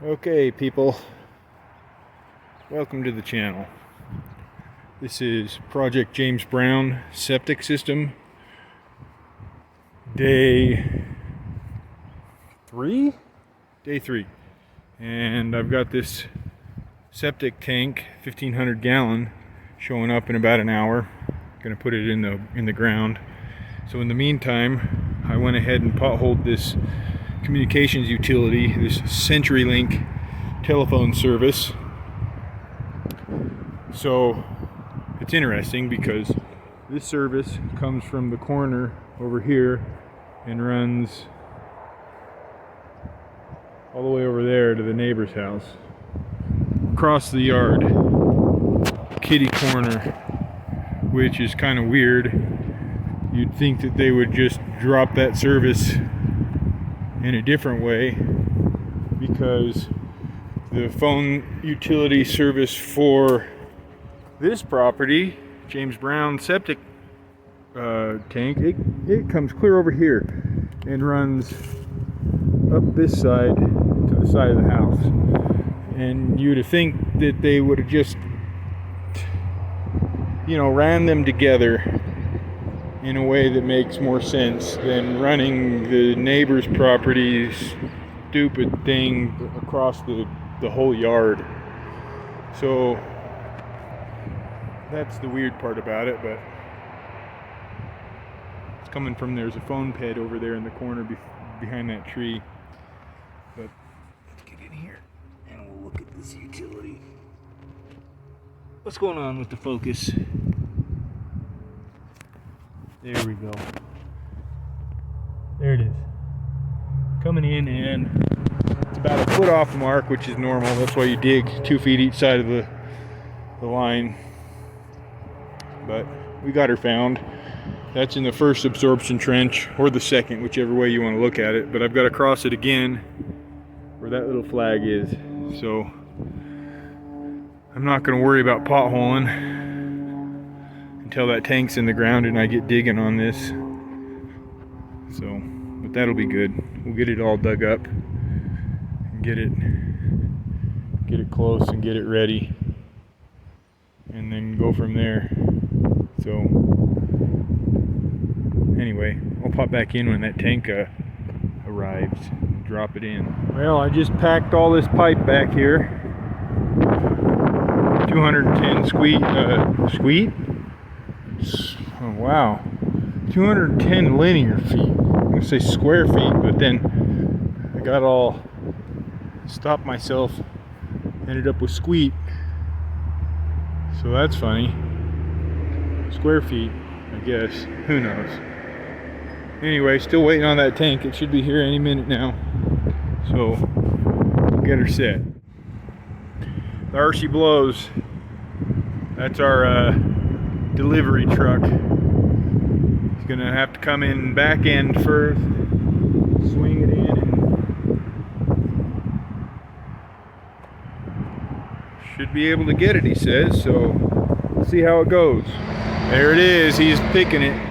Okay, people, welcome to the channel. This is Project James Brown Septic System, day 3? Day 3. And I've got this septic tank, 1,500 gallon, showing up in about an hour. Gonna put it in the ground. So in the meantime, I went ahead and potholed this communications utility, this CenturyLink telephone service. So it's interesting because this service comes from the corner over here and runs all the way over there to the neighbor's house, across the yard, kitty corner, which is kind of weird. You'd think that they would just drop that service in a different way, because the phone utility service for this property, James Brown septic tank, it comes clear over here and runs up this side to the side of the house. And you'd think that they would have just, ran them together in a way that makes more sense than running the neighbor's property's stupid thing across the whole yard. So that's the weird part about it, but it's coming from, there's a phone ped over there in the corner behind that tree. But let's get in here and we'll look at this utility. What's going on with the focus? There we go. There it is. Coming in, and it's about a foot off the mark, which is normal. That's why you dig 2 feet each side of the line. But we got her found. That's in the first absorption trench, or the second, whichever way you want to look at it. But I've got to cross it again where that little flag is. So I'm not going to worry about potholing until that tank's in the ground and I get digging on this. So, but that'll be good. We'll get it all dug up and get it close and get it ready, and then go from there. So anyway, I'll pop back in when that tank arrives, drop it in. Well, I just packed all this pipe back here. 210 squeet. Oh wow, 210 linear feet. I'm gonna say square feet, but then I got all stopped myself. Ended up with squeet. So that's funny. Square feet, I guess. Who knows? Anyway, still waiting on that tank. It should be here any minute now. So we'll get her set. There she blows. That's our delivery truck. It's gonna have to come in back end first, swing it in, and should be able to get it, he says. So let's see how it goes. There it is. He's picking it.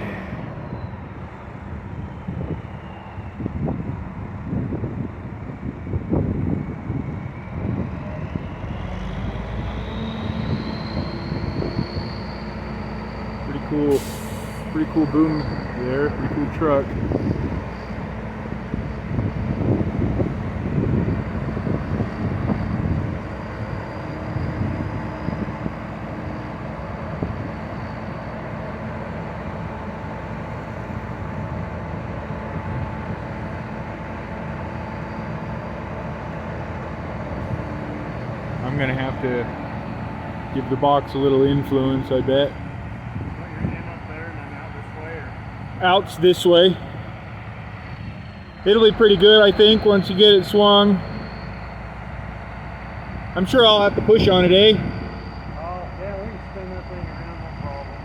Pretty cool boom there, pretty cool truck. I'm gonna have to give the box a little influence, I bet. Out's this way. It'll be pretty good, I think, once you get it swung. I'm sure I'll have to push on it, eh? Oh, yeah, we can spin that thing around, no problem.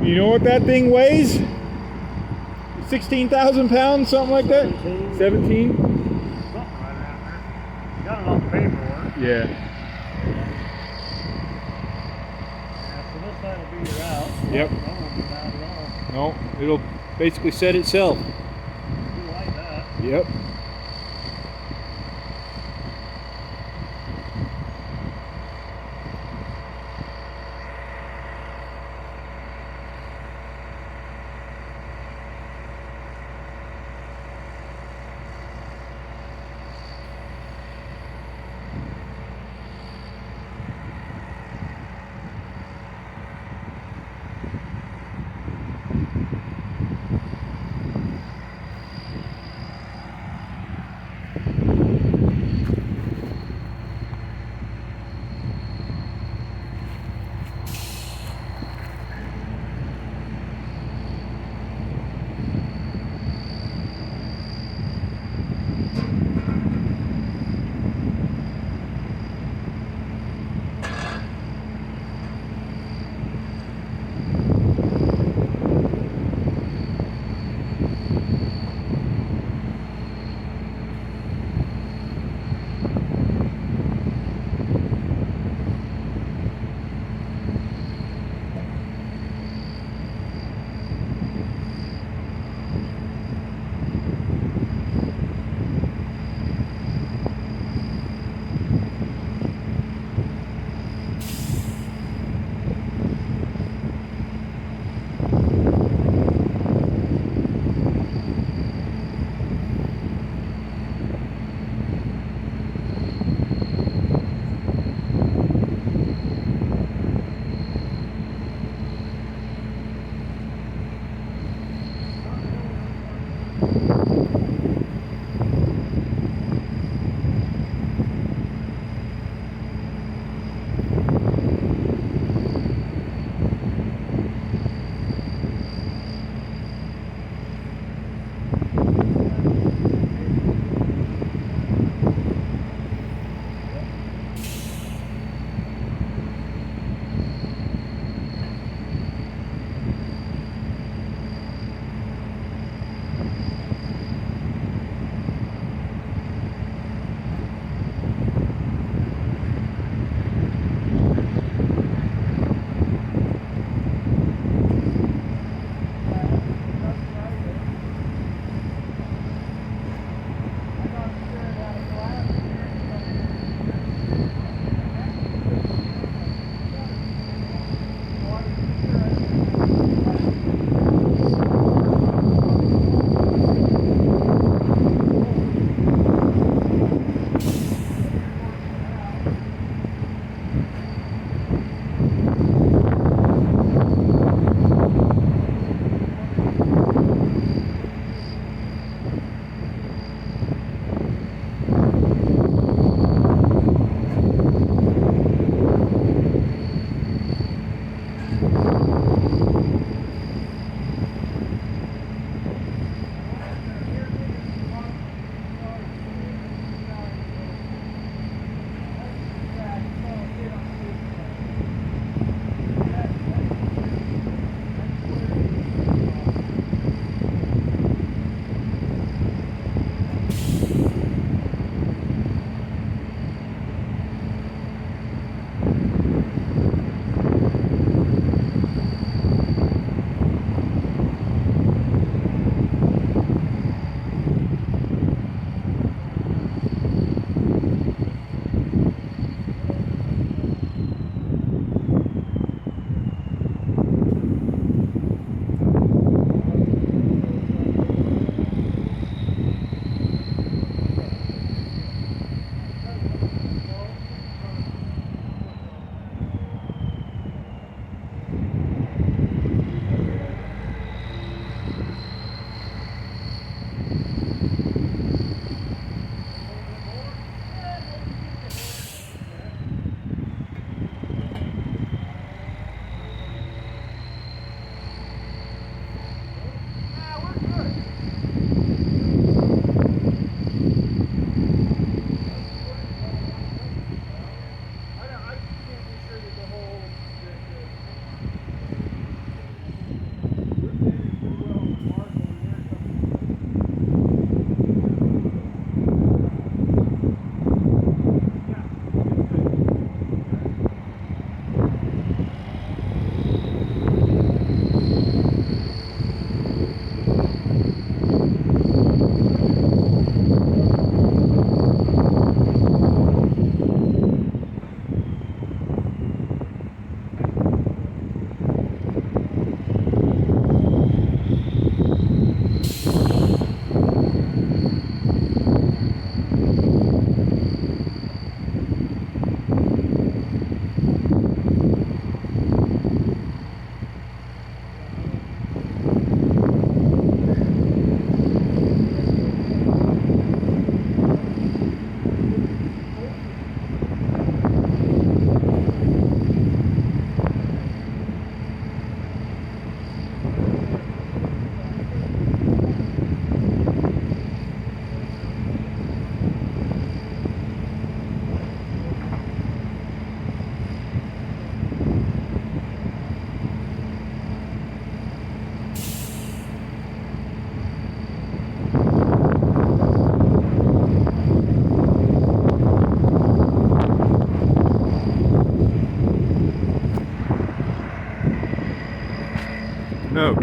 You know what that thing weighs? 16,000 pounds, something like that? 17? Something right around there. Got it on the paperwork. Yeah. Yeah, so this side will be your out. Yep. That won't be bad at all. No, it'll basically set itself. You like that. Yep.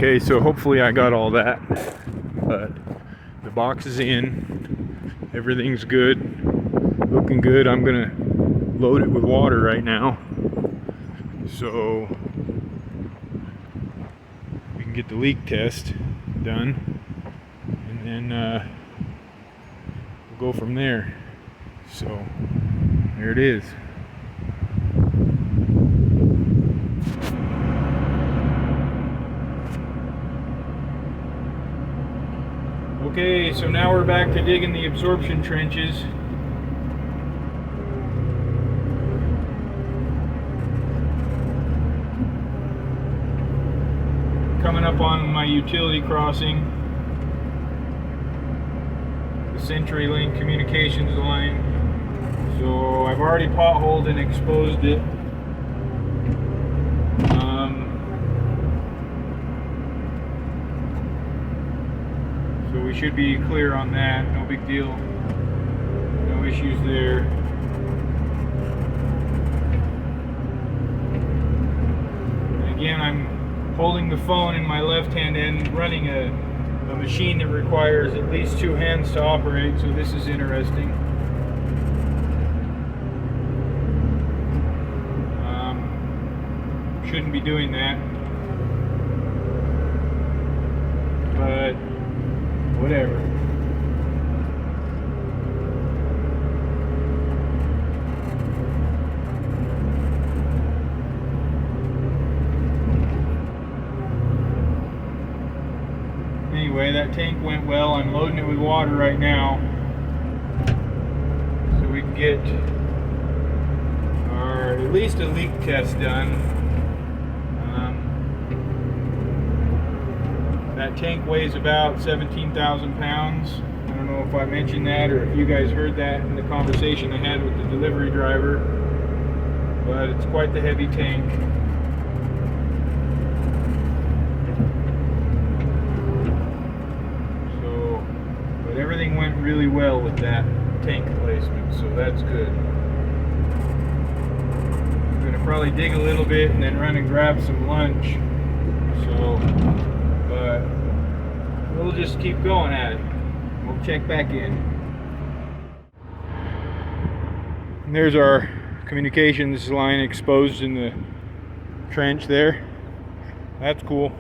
Okay, so hopefully I got all that, but the box is in, everything's good, looking good. I'm gonna load it with water right now so we can get the leak test done, and then we'll go from there. So there it is. Okay, so now we're back to digging the absorption trenches. Coming up on my utility crossing, the CenturyLink communications line. So I've already potholed and exposed it. So we should be clear on that, no big deal, no issues there. And again, I'm holding the phone in my left hand and running a machine that requires at least 2 hands to operate, so this is interesting. Shouldn't be doing that, but whatever. Anyway, that tank went well. I'm loading it with water right now so we can get our at least a leak test done. That tank weighs about 17,000 pounds. I don't know if I mentioned that or if you guys heard that in the conversation I had with the delivery driver, but it's quite the heavy tank. So, but everything went really well with that tank placement, so that's good. I'm going to probably dig a little bit and then run and grab some lunch. So, but we'll just keep going at it. We'll check back in. And there's our communications line exposed in the trench there. That's cool.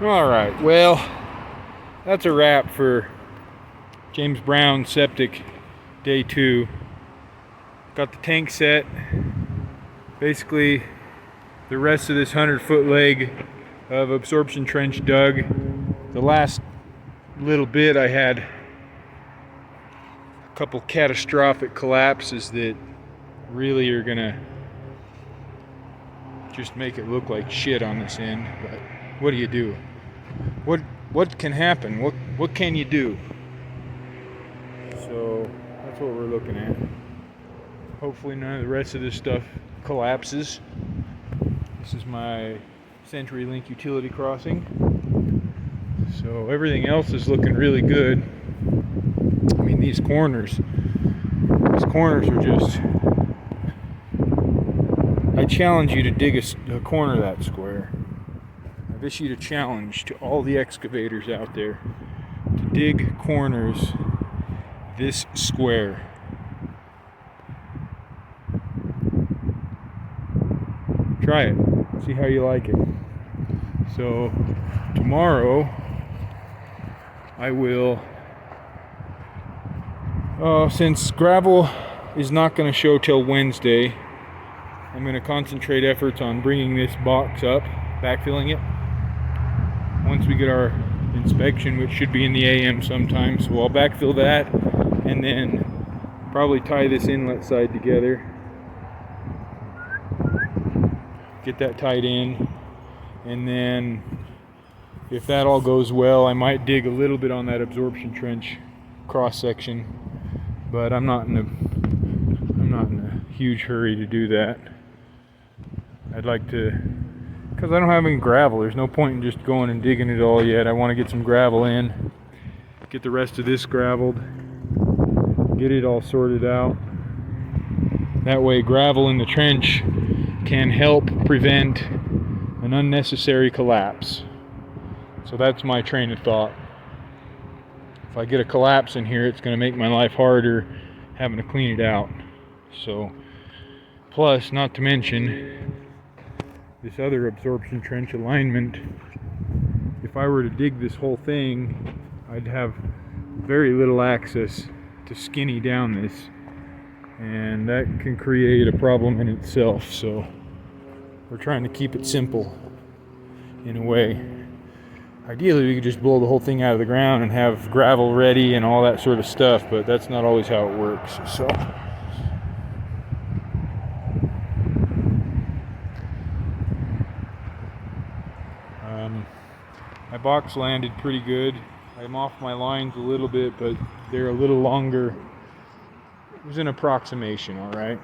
Alright, well, that's a wrap for James Brown Septic Day 2. Got the tank set. Basically, the rest of this 100-foot leg of absorption trench dug. The last little bit I had a couple catastrophic collapses that really are gonna just make it look like shit on this end, but what do you do? What can happen? What can you do? So that's what we're looking at. Hopefully none of the rest of this stuff collapses. This is my CenturyLink utility crossing. So everything else is looking really good. I mean, these corners are just, I challenge you to dig a corner that square. I've issued a challenge to all the excavators out there to dig corners this square. Try it. See how you like it. So tomorrow I will, since gravel is not going to show till Wednesday, I'm going to concentrate efforts on bringing this box up, backfilling it. Once we get our inspection, which should be in the AM sometime, so I'll backfill that and then probably tie this inlet side together. Get that tied in, and then if that all goes well, I might dig a little bit on that absorption trench cross section, but I'm not in a huge hurry to do that. I'd like to, because I don't have any gravel. There's no point in just going and digging it all yet. I want to get some gravel in, get the rest of this graveled, get it all sorted out. That way gravel in the trench can help prevent an unnecessary collapse. So that's my train of thought. If I get a collapse in here, it's going to make my life harder having to clean it out. So, plus, not to mention, this other absorption trench alignment, if I were to dig this whole thing, I'd have very little access to skinny down this, and that can create a problem in itself. So we're trying to keep it simple in a way. Ideally we could just blow the whole thing out of the ground and have gravel ready and all that sort of stuff, but that's not always how it works. So my box landed pretty good. I'm off my lines a little bit, but they're a little longer. It was an approximation, all right?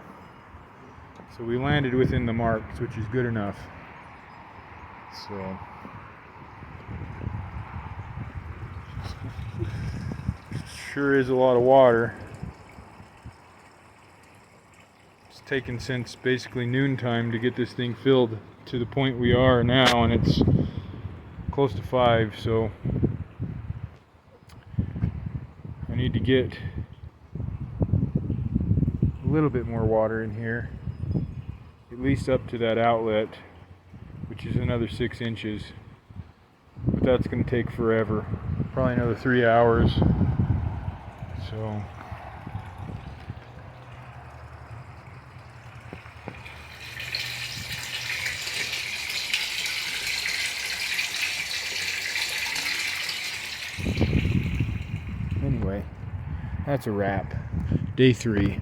So we landed within the marks, which is good enough. So sure is a lot of water. It's taken since basically noontime to get this thing filled to the point we are now, and it's close to 5, so I need to get a little bit more water in here, at least up to that outlet, which is another 6 inches, but that's going to take forever, probably another 3 hours. So anyway, that's a wrap. Day 3.